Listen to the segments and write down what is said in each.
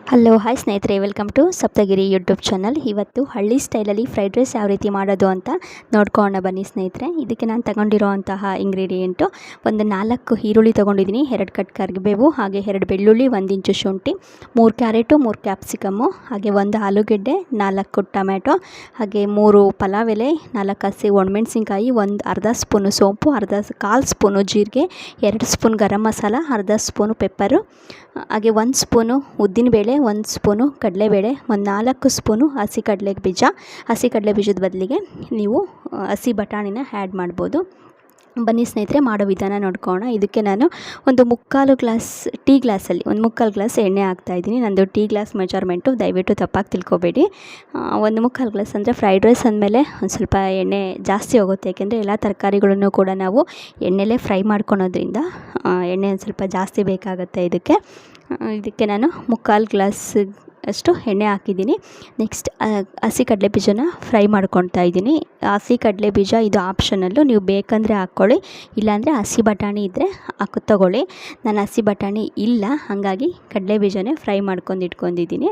Hello hi ಸ್ನೇಹಿತರೆ, welcome to Saptagiri YouTube channel. ಇವತ್ತು ಹಳ್ಳಿ ಸ್ಟೈಲಲ್ಲಿ ಫ್ರೈಡ್ ರೈಸ್ ಯಾವ ರೀತಿ ಮಾಡೋದು ಅಂತ ನೋಡ್ಕೊಳ್ಳೋಣ ಬನ್ನಿ ಸ್ನೇಹಿತರೆ. ಇದಕ್ಕೆ ನಾನು ತಗೊಂಡಿರೋಂತಹ ಇಂಗ್ರೀಡಿಯೆಂಟು ಒಂದು 4 ಈರುಳ್ಳಿ ತೊಗೊಂಡಿದ್ದೀನಿ, 2 ಕಟ್ ಕರಿಬೇವು, ಹಾಗೆ 2 ಬೆಳ್ಳುಳ್ಳಿ, 1 ಇಂಚು ಶುಂಠಿ, 3 ಕ್ಯಾರೆಟು, 3 ಕ್ಯಾಪ್ಸಿಕಮ್ಮು, ಹಾಗೆ 1 ಆಲೂಗೆಡ್ಡೆ, 4 ಟೊಮ್ಯಾಟೊ, ಹಾಗೆ 3 ಪಲಾವ್ ಎಲೆ, 4 ಹಸಿ ಒಣಮೆಣಸಿನ್ಕಾಯಿ, ಒಂದು ಅರ್ಧ ಸ್ಪೂನು ಸೋಂಪು, ಕಾಲು ಸ್ಪೂನು ಜೀರಿಗೆ, 2 ಸ್ಪೂನ್ ಗರಂ ಮಸಾಲ, ಅರ್ಧ ಸ್ಪೂನು ಪೆಪ್ಪರು, ಹಾಗೆ 1 ಸ್ಪೂನು ಉದ್ದಿನಬೇಳೆ, 1 ಸ್ಪೂನು ಕಡಲೆಬೇಳೆ, ಒಂದು 4 ಸ್ಪೂನು ಹಸಿ ಕಡಲೆ ಬೀಜದ ಬದಲಿಗೆ ನೀವು ಹಸಿ ಬಟಾಣಿನ ಆ್ಯಡ್ ಮಾಡ್ಬೋದು. ಬನ್ನಿ ಸ್ನೇಹಿತರೆ, ಮಾಡೋ ವಿಧಾನ ನೋಡ್ಕೊಳ್ಳೋಣ. ಇದಕ್ಕೆ ನಾನು ಒಂದು ಟೀ ಗ್ಲಾಸ್ ಎಣ್ಣೆ ಹಾಕ್ತಾಯಿದ್ದೀನಿ. ನಂದು ಟೀ ಗ್ಲಾಸ್ ಮೆಜರ್ಮೆಂಟು, ದಯವಿಟ್ಟು ತಪ್ಪಾಗಿ ತಿಳ್ಕೊಬೇಡಿ. ಒಂದು 3/4 ಗ್ಲಾಸ್ ಅಂದರೆ ಫ್ರೈಡ್ ರೈಸ್ ಅಂದಮೇಲೆ ಒಂದು ಸ್ವಲ್ಪ ಎಣ್ಣೆ ಜಾಸ್ತಿ ಹೋಗುತ್ತೆ, ಯಾಕೆಂದರೆ ಎಲ್ಲ ತರಕಾರಿಗಳನ್ನು ಕೂಡ ನಾವು ಎಣ್ಣೆಲೇ ಫ್ರೈ ಮಾಡ್ಕೊಳೋದ್ರಿಂದ ಎಣ್ಣೆ ಒಂದು ಸ್ವಲ್ಪ ಜಾಸ್ತಿ ಬೇಕಾಗುತ್ತೆ. ಇದಕ್ಕೆ ನಾನು 3/4 ಗ್ಲಾಸ್ ಅಷ್ಟು ಎಣ್ಣೆ ಹಾಕಿದ್ದೀನಿ. ನೆಕ್ಸ್ಟ್ ಹಸಿ ಕಡಲೆ ಬೀಜನ ಫ್ರೈ ಮಾಡ್ಕೊತಾ ಇದ್ದೀನಿ. ಹಸಿ ಕಡಲೆ ಬೀಜ ಇದು ಆಪ್ಷನಲ್ಲು, ನೀವು ಬೇಕಂದರೆ ಹಾಕ್ಕೊಳ್ಳಿ, ಇಲ್ಲಾಂದರೆ ಹಸಿ ಬಟಾಣಿ ಇದ್ದರೆ ತಗೊಳ್ಳಿ. ನಾನು ಹಸಿ ಬಟಾಣಿ ಇಲ್ಲ, ಹಾಗಾಗಿ ಕಡಲೆ ಬೀಜನೇ ಫ್ರೈ ಮಾಡ್ಕೊಂಡು ಇಟ್ಕೊಂಡಿದ್ದೀನಿ.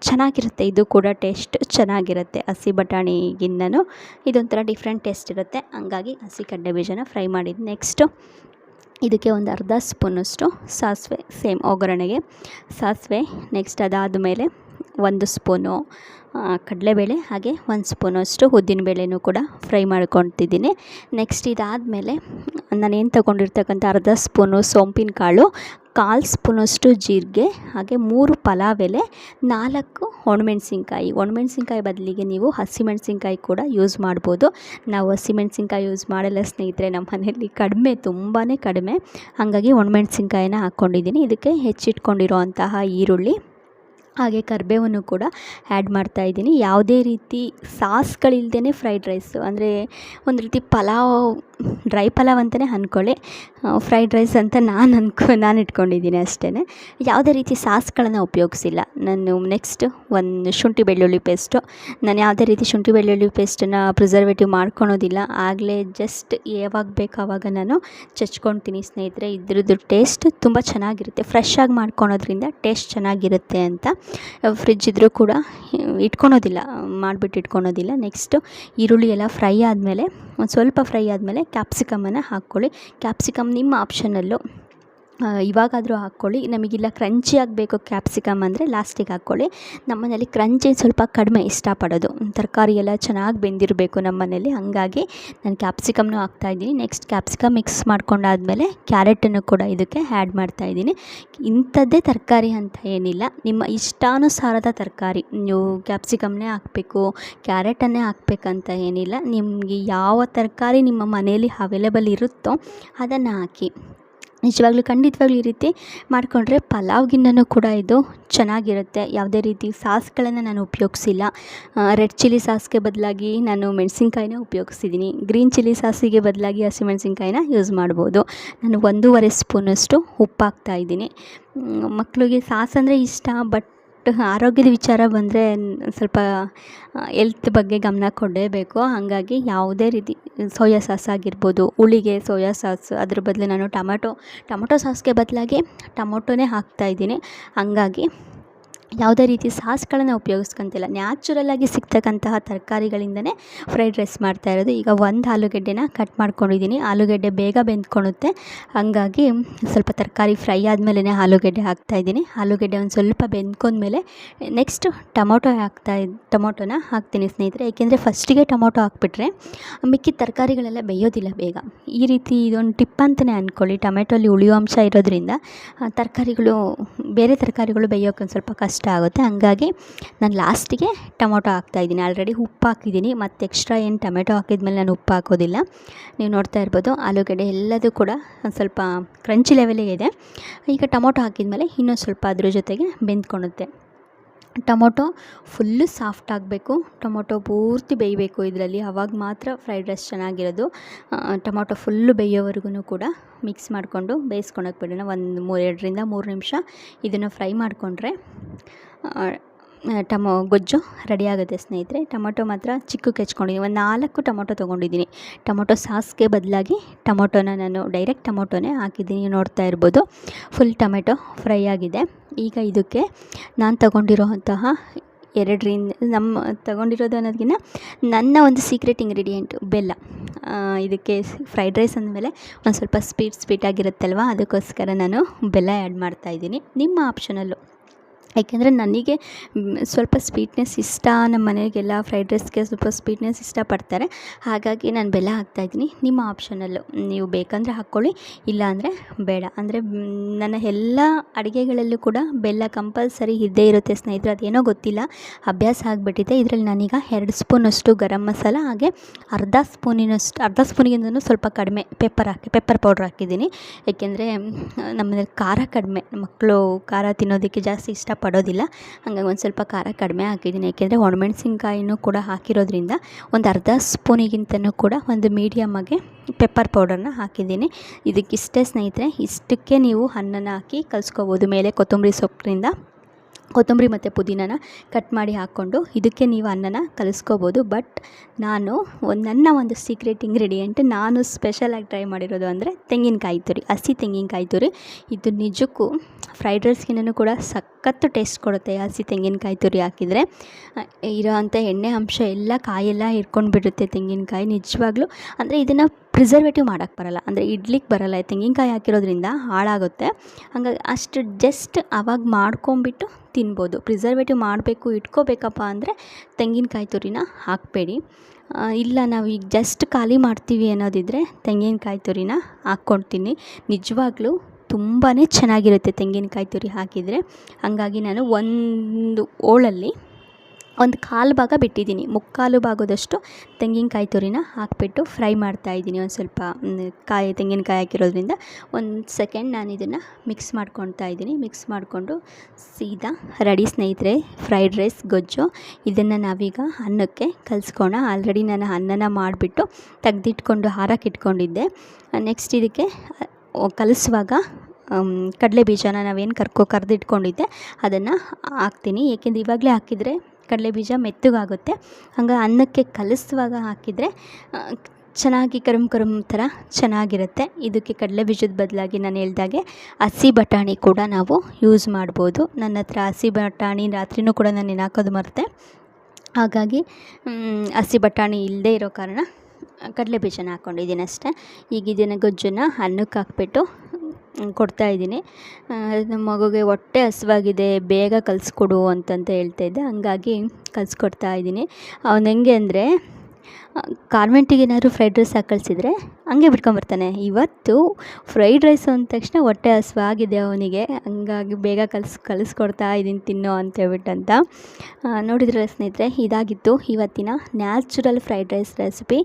ಚೆನ್ನಾಗಿರುತ್ತೆ, ಇದು ಕೂಡ ಟೇಸ್ಟ್ ಚೆನ್ನಾಗಿರುತ್ತೆ. ಹಸಿ ಬಟಾಣಿಗಿನ್ನೂ ಇದೊಂಥರ ಡಿಫ್ರೆಂಟ್ ಟೇಸ್ಟ್ ಇರುತ್ತೆ, ಹಂಗಾಗಿ ಹಸಿ ಕಡಲೆ ಬೀಜನ ಫ್ರೈ ಮಾಡಿದ್ದೀನಿ. ನೆಕ್ಸ್ಟು ಇದಕ್ಕೆ ಒಂದು ಅರ್ಧ ಸ್ಪೂನಷ್ಟು ಸಾಸಿವೆ, ಸೇಮ್ ಒಗ್ಗರಣೆಗೆ ಸಾಸಿವೆ. ನೆಕ್ಸ್ಟ್ ಅದಾದಮೇಲೆ 1 ಸ್ಪೂನು ಕಡಲೆಬೇಳೆ, ಹಾಗೆ 1 ಸ್ಪೂನಷ್ಟು ಉದ್ದಿನಬೇಳೆನೂ ಕೂಡ ಫ್ರೈ ಮಾಡ್ಕೊತಿದ್ದೀನಿ. ನೆಕ್ಸ್ಟ್ ಇದಾದಮೇಲೆ ನಾನೇನು ತೊಗೊಂಡಿರ್ತಕ್ಕಂಥ ಅರ್ಧ ಸ್ಪೂನು ಸೋಂಪಿನ ಕಾಳು, 1/4 ಸ್ಪೂನಷ್ಟು ಜೀರಿಗೆ, ಹಾಗೆ 3 ಪಲಾವ್ ಎಲೆ, 4 ಒಣಮೆಣಸಿನ್ಕಾಯಿ ಬದಲಿಗೆ ನೀವು ಹಸಿಮೆಣಸಿನ್ಕಾಯಿ ಕೂಡ ಯೂಸ್ ಮಾಡ್ಬೋದು. ನಾವು ಹಸಿಮೆಣಸಿನ್ಕಾಯಿ ಯೂಸ್ ಮಾಡಲ್ಲ ಸ್ನೇಹಿತರೆ, ನಮ್ಮ ಮನೆಯಲ್ಲಿ ತುಂಬಾ ಕಡಿಮೆ, ಹಾಗಾಗಿ ಒಣಮೆಣಸಿನ್ಕಾಯಿನ ಹಾಕ್ಕೊಂಡಿದ್ದೀನಿ. ಇದಕ್ಕೆ ಹೆಚ್ಚಿಟ್ಕೊಂಡಿರೋ ಅಂತಹ ಈರುಳ್ಳಿ ಹಾಗೆ ಕರಿಬೇವನ್ನು ಕೂಡ ಆ್ಯಡ್ ಮಾಡ್ತಾಯಿದ್ದೀನಿ. ಯಾವುದೇ ರೀತಿ ಸಾಸ್ಗಳಿಲ್ದೇ ಫ್ರೈಡ್ ರೈಸು ಅಂದರೆ ಒಂದು ರೀತಿ ಡ್ರೈ ಪಲಾವ್ ಅಂತಲೇ ಅಂದ್ಕೊಳ್ಳಿ, ಫ್ರೈಡ್ ರೈಸ್ ಅಂತ ನಾನು ಇಟ್ಕೊಂಡಿದ್ದೀನಿ ಅಷ್ಟೇ. ಯಾವುದೇ ರೀತಿ ಸಾಸ್ಗಳನ್ನು ಉಪಯೋಗಿಸಿಲ್ಲ ನಾನು. ನೆಕ್ಸ್ಟ್ ಒಂದು ಶುಂಠಿ ಬೆಳ್ಳುಳ್ಳಿ ಪೇಸ್ಟು, ನಾನು ಯಾವುದೇ ರೀತಿ ಶುಂಠಿ ಬೆಳ್ಳುಳ್ಳಿ ಪೇಸ್ಟನ್ನು ಪ್ರಿಸರ್ವೇಟಿವ್ ಮಾಡ್ಕೊಳೋದಿಲ್ಲ, ಆಗಲೇ ಜಸ್ಟ್ ಯಾವಾಗ ಬೇಕು ಆವಾಗ ನಾನು ಚಚ್ಕೊಳ್ತೀನಿ ಸ್ನೇಹಿತರೆ. ಇದ್ರದ್ದು ಟೇಸ್ಟ್ ತುಂಬ ಚೆನ್ನಾಗಿರುತ್ತೆ, ಫ್ರೆಶ್ ಆಗಿ ಮಾಡ್ಕೊಳೋದ್ರಿಂದ ಟೇಸ್ಟ್ ಚೆನ್ನಾಗಿರುತ್ತೆ ಅಂತ. ಫ್ರಿಜ್ ಇದ್ದರೂ ಕೂಡ ಇಟ್ಕೊಳೋದಿಲ್ಲ. ನೆಕ್ಸ್ಟು ಈರುಳ್ಳಿ ಎಲ್ಲ ಒಂದು ಸ್ವಲ್ಪ ಫ್ರೈ ಆದಮೇಲೆ ಕ್ಯಾಪ್ಸಿಕಮನ್ನು ಹಾಕ್ಕೊಳ್ಳಿ. ಕ್ಯಾಪ್ಸಿಕಮ್ ನಿಮ್ಮ ಆಪ್ಷನಲ್ಲು, ಇವಾಗಾದರೂ ಹಾಕ್ಕೊಳ್ಳಿ. ನಮಗಿಲ್ಲ ಕ್ರಂಚಿ ಆಗಬೇಕು ಕ್ಯಾಪ್ಸಿಕಮ್ ಅಂದರೆ ಲಾಸ್ಟಿಗೆ ಹಾಕ್ಕೊಳ್ಳಿ. ನಮ್ಮನೇಲಿ ಕ್ರಂಚಿ ಸ್ವಲ್ಪ ಕಡಿಮೆ ಇಷ್ಟಪಡೋದು, ತರಕಾರಿ ಎಲ್ಲ ಚೆನ್ನಾಗಿ ಬೆಂದಿರಬೇಕು ನಮ್ಮನೇಲಿ, ಹಾಗಾಗಿ ನಾನು ಕ್ಯಾಪ್ಸಿಕಮ್ನೂ ಹಾಕ್ತಾಯಿದ್ದೀನಿ. ನೆಕ್ಸ್ಟ್ ಕ್ಯಾಪ್ಸಿಕಮ್ ಮಿಕ್ಸ್ ಮಾಡ್ಕೊಂಡಾದಮೇಲೆ ಕ್ಯಾರೆಟನ್ನು ಕೂಡ ಇದಕ್ಕೆ ಆ್ಯಡ್ ಮಾಡ್ತಾಯಿದ್ದೀನಿ. ಇಂಥದ್ದೇ ತರಕಾರಿ ಅಂತ ಏನಿಲ್ಲ, ನಿಮ್ಮ ಇಷ್ಟಾನುಸಾರದ ತರಕಾರಿ, ನೀವು ಕ್ಯಾಪ್ಸಿಕಮ್ನೇ ಹಾಕಬೇಕು, ಕ್ಯಾರೆಟನ್ನೇ ಹಾಕಬೇಕಂತ ಏನಿಲ್ಲ, ನಿಮಗೆ ಯಾವ ತರಕಾರಿ ನಿಮ್ಮ ಮನೆಯಲ್ಲಿ ಅವೈಲೇಬಲ್ ಇರುತ್ತೋ ಅದನ್ನು ಹಾಕಿ. ಖಂಡಿತವಾಗ್ಲೂ ಈ ರೀತಿ ಮಾಡಿಕೊಂಡ್ರೆ ಪಲಾವ್ಗಿನ್ನೂ ಕೂಡ ಇದು ಚೆನ್ನಾಗಿರುತ್ತೆ. ಯಾವುದೇ ರೀತಿ ಸಾಸ್ಗಳನ್ನು ನಾನು ಉಪಯೋಗಿಸಿಲ್ಲ. ರೆಡ್ ಚಿಲ್ಲಿ ಸಾಸ್ಗೆ ಬದಲಾಗಿ ನಾನು ಮೆಣಸಿನ್ಕಾಯಿನ ಉಪಯೋಗಿಸಿದ್ದೀನಿ, ಗ್ರೀನ್ ಚಿಲ್ಲಿ ಸಾಸಿಗೆ ಬದಲಾಗಿ ಹಸಿಮೆಣಸಿನ್ಕಾಯಿನ ಯೂಸ್ ಮಾಡ್ಬೋದು. ನಾನು 1.5 ಸ್ಪೂನಷ್ಟು ಉಪ್ಪು ಹಾಕ್ತಾಯಿದ್ದೀನಿ. ಮಕ್ಕಳಿಗೆ ಸಾಸ್ ಅಂದರೆ ಇಷ್ಟ, ಬಟ್ ಆರೋಗ್ಯದ ವಿಚಾರ ಬಂದರೆ ಸ್ವಲ್ಪ ಹೆಲ್ತ್ ಬಗ್ಗೆ ಗಮನ ಕೊಡಲೇಬೇಕು, ಹಾಗಾಗಿ ಯಾವುದೇ ರೀತಿ ಸೋಯಾ ಸಾಸ್ ಆಗಿರ್ಬೋದು, ಹುಳಿಗೆ ಸೋಯಾ ಸಾಸ್, ಅದ್ರ ಬದಲು ನಾನು ಟೊಮೊಟೊ ಸಾಸ್ಗೆ ಬದಲಾಗಿ ಟೊಮೊಟೊನೇ ಹಾಕ್ತಾಯಿದ್ದೀನಿ. ಹಾಗಾಗಿ ಯಾವುದೇ ರೀತಿ ಸಾಸ್ಗಳನ್ನು ಉಪಯೋಗಿಸ್ಕೊಂತಿಲ್ಲ, ನ್ಯಾಚುರಲಾಗಿ ಸಿಗ್ತಕ್ಕಂತಹ ತರಕಾರಿಗಳಿಂದನೇ ಫ್ರೈಡ್ ರೈಸ್ ಮಾಡ್ತಾಯಿರೋದು. ಈಗ 1 ಆಲೂಗೆಡ್ಡೆನ ಕಟ್ ಮಾಡ್ಕೊಂಡಿದ್ದೀನಿ. ಆಲೂಗೆಡ್ಡೆ ಬೇಗ ಬೆಂದ್ಕೊಳುತ್ತೆ, ಹಾಗಾಗಿ ಸ್ವಲ್ಪ ತರಕಾರಿ ಫ್ರೈ ಆದಮೇಲೆ ಆಲೂಗೆಡ್ಡೆ ಹಾಕ್ತಾಯಿದ್ದೀನಿ. ಆಲೂಗೆಡ್ಡೆ ಒಂದು ಸ್ವಲ್ಪ ಬೆಂದ್ಕೊಂಡ್ಮೇಲೆ ನೆಕ್ಸ್ಟ್ ಟೊಮೊಟೊನ ಹಾಕ್ತೀನಿ ಸ್ನೇಹಿತರೆ. ಏಕೆಂದರೆ ಫಸ್ಟಿಗೆ ಟೊಮೊಟೊ ಹಾಕ್ಬಿಟ್ರೆ ಮಿಕ್ಕಿದ ತರಕಾರಿಗಳೆಲ್ಲ ಬೇಯೋದಿಲ್ಲ ಬೇಗ. ಈ ರೀತಿ ಇದೊಂದು ಟಿಪ್ ಅಂತಲೇ ಅಂದ್ಕೊಳ್ಳಿ. ಟೊಮೆಟೊಲಿ ಉಳಿಯೋ ಅಂಶ ಇರೋದ್ರಿಂದ ಬೇರೆ ತರಕಾರಿಗಳು ಬೇಯೋಕ್ಕೆ ಒಂದು ಸ್ವಲ್ಪ ಕಷ್ಟ ಆಗುತ್ತೆ, ಹಾಗಾಗಿ ನಾನು ಲಾಸ್ಟಿಗೆ ಟೊಮೊಟೊ ಹಾಕ್ತಾಯಿದ್ದೀನಿ. ಆಲ್ರೆಡಿ ಉಪ್ಪು ಹಾಕಿದ್ದೀನಿ, ಮತ್ತು ಎಕ್ಸ್ಟ್ರಾ ಏನು ಟೊಮೆಟೊ ಹಾಕಿದ್ಮೇಲೆ ನಾನು ಉಪ್ಪು ಹಾಕೋದಿಲ್ಲ. ನೀವು ನೋಡ್ತಾ ಇರ್ಬೋದು, ಆಲೂಗಡ್ಡೆ ಎಲ್ಲದೂ ಕೂಡ ಒಂದು ಸ್ವಲ್ಪ ಕ್ರಂಚಿ ಲೆವೆಲಿಗೆ ಇದೆ. ಈಗ ಟೊಮೊಟೊ ಹಾಕಿದ್ಮೇಲೆ ಇನ್ನೊಂದು ಸ್ವಲ್ಪ ಅದ್ರ ಜೊತೆಗೆ ಬೆಂದ್ಕೊಳುತ್ತೆ. ಟೊಮೊಟೊ ಫುಲ್ಲು ಸಾಫ್ಟ್ ಆಗಬೇಕು, ಟೊಮೊಟೊ ಪೂರ್ತಿ ಬೇಯಬೇಕು ಇದರಲ್ಲಿ, ಆವಾಗ ಮಾತ್ರ ಫ್ರೈಡ್ ರೈಸ್ ಚೆನ್ನಾಗಿರೋದು. ಟೊಮೊಟೊ ಫುಲ್ಲು ಬೇಯೋವರೆಗೂ ಕೂಡ ಮಿಕ್ಸ್ ಮಾಡಿಕೊಂಡು ಬೇಯಿಸ್ಕೊಳಕ್ಕೆ ಬಿಡೋಣ. 2 ರಿಂದ 3 ನಿಮಿಷ ಇದನ್ನು ಫ್ರೈ ಮಾಡಿಕೊಂಡ್ರೆ ಗೊಜ್ಜು ರೆಡಿ ಆಗುತ್ತೆ ಸ್ನೇಹಿತರೆ. ಟೊಮೊಟೊ ಮಾತ್ರ ಚಿಕ್ಕಕ್ಕೆ ಹೆಚ್ಕೊಂಡಿದ್ದೀನಿ, ಒಂದು 4 ಟೊಮೊಟೊ ತೊಗೊಂಡಿದ್ದೀನಿ. ಟೊಮೊಟೊ ಸಾಸ್ಗೆ ಬದಲಾಗಿ ಟೊಮೊಟೊನ ನಾನು ಡೈರೆಕ್ಟ್ ಟೊಮೊಟೊನೇ ಹಾಕಿದ್ದೀನಿ. ನೋಡ್ತಾ ಇರ್ಬೋದು, ಫುಲ್ ಟೊಮೆಟೊ ಫ್ರೈ ಆಗಿದೆ. ಈಗ ಇದಕ್ಕೆ ನಾನು ತಗೊಂಡಿರೋಂತಹ ತಗೊಂಡಿರೋದು ಅನ್ನೋದಕ್ಕಿಂತ ನನ್ನ ಒಂದು ಸೀಕ್ರೆಟ್ ಇಂಗ್ರೀಡಿಯೆಂಟು ಬೆಲ್ಲ. ಇದಕ್ಕೆ ಫ್ರೈಡ್ ರೈಸ್ ಅಂದಮೇಲೆ ಒಂದು ಸ್ವಲ್ಪ ಸ್ವೀಟಾಗಿರುತ್ತಲ್ವ, ಅದಕ್ಕೋಸ್ಕರ ನಾನು ಬೆಲ್ಲ ಆ್ಯಡ್ ಮಾಡ್ತಾಯಿದ್ದೀನಿ. ನಿಮ್ಮ ಆಪ್ಷನಲ್ಲು, ಯಾಕೆಂದರೆ ನನಗೆ ಸ್ವಲ್ಪ ಸ್ವೀಟ್ನೆಸ್ ಇಷ್ಟ, ನಮ್ಮ ಮನೆಗೆಲ್ಲ ಫ್ರೈಡ್ ರೈಸ್ಗೆ ಸ್ವಲ್ಪ ಸ್ವೀಟ್ನೆಸ್ ಇಷ್ಟಪಡ್ತಾರೆ, ಹಾಗಾಗಿ ನಾನು ಬೆಲ್ಲ ಹಾಕ್ತಾಯಿದ್ದೀನಿ. ನಿಮ್ಮ ಆಪ್ಷನಲ್ಲು, ನೀವು ಬೇಕಂದರೆ ಹಾಕ್ಕೊಳ್ಳಿ, ಇಲ್ಲ ಅಂದರೆ ಬೇಡ. ಅಂದರೆ ನನ್ನ ಎಲ್ಲ ಅಡುಗೆಗಳಲ್ಲೂ ಕೂಡ ಬೆಲ್ಲ ಕಂಪಲ್ಸರಿ ಇದ್ದೇ ಇರುತ್ತೆ ಸ್ನೇಹಿತರೆ. ಅದೇನೋ ಗೊತ್ತಿಲ್ಲ, ಅಭ್ಯಾಸ ಆಗಿಬಿಟ್ಟಿದೆ. ಇದರಲ್ಲಿ ನಾನೀಗ 2 ಸ್ಪೂನಷ್ಟು ಗರಂ ಮಸಾಲ, ಹಾಗೆ ಅರ್ಧ ಸ್ಪೂನಿಗಿಂತಲೂ ಸ್ವಲ್ಪ ಕಡಿಮೆ ಪೆಪ್ಪರ್ ಪೌಡ್ರ್ ಹಾಕಿದ್ದೀನಿ. ಏಕೆಂದರೆ ನಮ್ಮನೇಲಿ ಖಾರ ಕಡಿಮೆ, ಮಕ್ಕಳು ಖಾರ ತಿನ್ನೋದಕ್ಕೆ ಜಾಸ್ತಿ ಇಷ್ಟಪಡೋದಿಲ್ಲ, ಹಾಗಾಗಿ ಒಂದು ಸ್ವಲ್ಪ ಖಾರ ಕಡಿಮೆ ಹಾಕಿದ್ದೀನಿ. ಏಕೆಂದರೆ ಒಣಮೆಣಸಿನ್ಕಾಯಿನೂ ಕೂಡ ಹಾಕಿರೋದ್ರಿಂದ ಒಂದು ಅರ್ಧ ಸ್ಪೂನಿಗಿಂತನೂ ಕೂಡ ಒಂದು ಮೀಡಿಯಮ್ಮಾಗೆ ಪೆಪ್ಪರ್ ಪೌಡರ್ನ ಹಾಕಿದ್ದೀನಿ. ಇದಕ್ಕಿಷ್ಟೇ ಸ್ನೇಹಿತರೆ. ಇಷ್ಟಕ್ಕೆ ನೀವು ಅನ್ನನ ಹಾಕಿ ಕಲಿಸ್ಕೋಬೋದು. ಮೇಲೆ ಕೊತ್ತಂಬರಿ ಮತ್ತು ಪುದೀನನ ಕಟ್ ಮಾಡಿ ಹಾಕ್ಕೊಂಡು ಇದಕ್ಕೆ ನೀವು ಅನ್ನನ ಕಲಿಸ್ಕೋಬೋದು. ಬಟ್ ನಾನು ನನ್ನ ಒಂದು ಸೀಕ್ರೆಟ್ ಇಂಗ್ರೀಡಿಯೆಂಟ್, ನಾನು ಸ್ಪೆಷಲಾಗಿ ಟ್ರೈ ಮಾಡಿರೋದು ಅಂದರೆ ತೆಂಗಿನಕಾಯಿ ತುರಿ, ಹಸಿ ತೆಂಗಿನಕಾಯಿ ತುರಿ. ಇದು ನಿಜಕ್ಕೂ ಫ್ರೈಡ್ ರೈಸ್ಗಿನ್ನೂ ಕೂಡ ಸಖತ್ತು ಟೇಸ್ಟ್ ಕೊಡುತ್ತೆ. ಹಸಿ ತೆಂಗಿನಕಾಯಿ ತುರಿ ಹಾಕಿದರೆ ಇರೋವಂಥ ಎಣ್ಣೆ ಅಂಶ ಎಲ್ಲ ಕಾಯೆಲ್ಲ ಹಿಡ್ಕೊಂಡು ಬಿಡುತ್ತೆ ತೆಂಗಿನಕಾಯಿ. ನಿಜವಾಗ್ಲೂ ಅಂದರೆ ಇದನ್ನು ಪ್ರಿಸರ್ವೇಟಿವ್ ಮಾಡೋಕ್ಕೆ ಬರೋಲ್ಲ, ಅಂದರೆ ಇಡ್ಲಿಕ್ಕೆ ಬರೋಲ್ಲ, ತೆಂಗಿನಕಾಯಿ ಹಾಕಿರೋದ್ರಿಂದ ಹಾಳಾಗುತ್ತೆ. ಹಾಗಾಗಿ ಅಷ್ಟು ಜಸ್ಟ್ ಆವಾಗ ಮಾಡ್ಕೊಂಬಿಟ್ಟು ತಿನ್ಬೋದು. ಪ್ರಿಸರ್ವೇಟಿವ್ ಮಾಡಬೇಕು, ಇಟ್ಕೋಬೇಕಪ್ಪ ಅಂದರೆ ತೆಂಗಿನಕಾಯಿ ತುರಿನ ಹಾಕಬೇಡಿ. ಇಲ್ಲ ನಾವು ಈಗ ಜಸ್ಟ್ ಖಾಲಿ ಮಾಡ್ತೀವಿ ಅನ್ನೋದಿದ್ದರೆ ತೆಂಗಿನಕಾಯಿ ತುರಿನ ಹಾಕ್ಕೊಳ್ತೀನಿ. ನಿಜವಾಗ್ಲೂ ತುಂಬಾ ಚೆನ್ನಾಗಿರುತ್ತೆ ತೆಂಗಿನಕಾಯಿ ತುರಿ ಹಾಕಿದರೆ. ಹಾಗಾಗಿ ನಾನು ಒಂದು ಓಳಲ್ಲಿ ಒಂದು ಕಾಲು ಭಾಗ ಬಿಟ್ಟಿದ್ದೀನಿ, ಮುಕ್ಕಾಲು ಭಾಗದಷ್ಟು ತೆಂಗಿನಕಾಯಿ ತುರಿನ ಹಾಕಿಬಿಟ್ಟು ಫ್ರೈ ಮಾಡ್ತಾಯಿದ್ದೀನಿ. ಒಂದು ಸ್ವಲ್ಪ ತೆಂಗಿನಕಾಯಿ ಹಾಕಿರೋದ್ರಿಂದ ಒಂದು ಸೆಕೆಂಡ್ ನಾನು ಇದನ್ನು ಮಿಕ್ಸ್ ಮಾಡ್ಕೊತಾ ಇದ್ದೀನಿ. ಮಿಕ್ಸ್ ಮಾಡಿಕೊಂಡು ಸೀದಾ ರೆಡಿ ಸ್ನೇಹಿತರೆ, ಫ್ರೈಡ್ ರೈಸ್ ಗೊಜ್ಜು. ಇದನ್ನು ನಾವೀಗ ಅನ್ನಕ್ಕೆ ಕಲಿಸ್ಕೋಣ. ಆಲ್ರೆಡಿ ನಾನು ಅನ್ನನ ಮಾಡಿಬಿಟ್ಟು ತೆಗೆದಿಟ್ಕೊಂಡು ಹಾರಕ್ಕಿಟ್ಕೊಂಡಿದ್ದೆ. ನೆಕ್ಸ್ಟ್ ಇದಕ್ಕೆ ಕಲಿಸುವಾಗ ಕಡಲೆ ಬೀಜನ ನಾವೇನು ಕರೆದಿಟ್ಕೊಂಡಿದ್ದೆ ಅದನ್ನು ಹಾಕ್ತೀನಿ. ಏಕೆಂದರೆ ಇವಾಗಲೇ ಹಾಕಿದರೆ ಕಡಲೆ ಬೀಜ ಮೆತ್ತಗಾಗುತ್ತೆ, ಹಂಗಾಗಿ ಅನ್ನಕ್ಕೆ ಕಲಿಸುವಾಗ ಹಾಕಿದರೆ ಚೆನ್ನಾಗಿ ಕರುಮ್ ಥರ ಚೆನ್ನಾಗಿರುತ್ತೆ. ಇದಕ್ಕೆ ಕಡಲೆ ಬೀಜದ ಬದಲಾಗಿ ನಾನು ಹೇಳ್ದಾಗೆ ಹಸಿ ಬಟಾಣಿ ಕೂಡ ನಾವು ಯೂಸ್ ಮಾಡ್ಬೋದು. ನನ್ನ ಹತ್ರ ಹಸಿ ಬಟಾಣಿ ರಾತ್ರಿನೂ ಕೂಡ ನಾನು ನೆನೆಹಾಕೋದು ಮರೆತೆ, ಹಾಗಾಗಿ ಹಸಿ ಬಟಾಣಿ ಇಲ್ಲದೇ ಇರೋ ಕಾರಣ ಕಡಲೆ ಬೀಜನ ಹಾಕ್ಕೊಂಡಿದ್ದೀನಿ ಅಷ್ಟೇ. ಈಗ ಇದನ್ನು ಗೊಜ್ಜನ್ನು ಅನ್ನಕ್ಕೆ ಹಾಕ್ಬಿಟ್ಟು ಕೊಡ್ತಾಯಿದ್ದೀನಿ. ನಮ್ಮ ಮಗುಗೆ ಹೊಟ್ಟೆ ಹಸಿವಾಗಿದೆ, ಬೇಗ ಕಲಿಸ್ಕೊಡು ಅಂತಂತ ಹೇಳ್ತಾಯಿದ್ದೆ, ಹಂಗಾಗಿ ಕಲಿಸ್ಕೊಡ್ತಾಯಿದ್ದೀನಿ. ಅವನು ಹೆಂಗೆ ಅಂದರೆ ಕಾನ್ವೆಂಟಿಗೆ ಏನಾದರೂ ಫ್ರೈಡ್ ರೈಸ್ ಹಾಕಿ ಕಳಿಸಿದ್ರೆ ಹಂಗೆ ಬಿಟ್ಕೊಂಬರ್ತಾನೆ. ಇವತ್ತು ಫ್ರೈಡ್ ರೈಸು ಅಂದ ತಕ್ಷಣ ಹೊಟ್ಟೆ ಹಸಿವಾಗಿದೆ ಅವನಿಗೆ, ಹಂಗಾಗಿ ಬೇಗ ಕಲಿಸ್ಕೊಡ್ತಾ ಇದ್ದೀನಿ ತಿನ್ನೋ ಅಂತೇಳ್ಬಿಟ್ಟಂತ. ನೋಡಿದ್ರೆ ಸ್ನೇಹಿತರೆ, ಇದಾಗಿತ್ತು ಇವತ್ತಿನ natural fried rice recipe.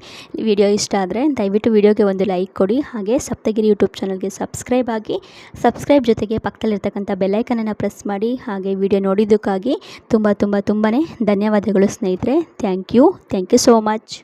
Video ಇಷ್ಟ ಆದರೆ ದಯವಿಟ್ಟು ವಿಡಿಯೋಗೆ ಒಂದು ಲೈಕ್ ಕೊಡಿ, ಹಾಗೆ ಸಪ್ತಗಿರಿ ಯೂಟ್ಯೂಬ್ ಚಾನಲ್ಗೆ ಸಬ್ಸ್ಕ್ರೈಬ್ ಆಗಿ, ಸಬ್ಸ್ಕ್ರೈಬ್ ಜೊತೆಗೆ ಪಕ್ಕದಲ್ಲಿರ್ತಕ್ಕಂಥ ಬೆಲ್ಲೈಕನನ್ನು ಪ್ರೆಸ್ ಮಾಡಿ. ಹಾಗೆ ವಿಡಿಯೋ ನೋಡಿದ್ದಕ್ಕಾಗಿ ತುಂಬಾ ಧನ್ಯವಾದಗಳು ಸ್ನೇಹಿತರೆ. Thank you so much.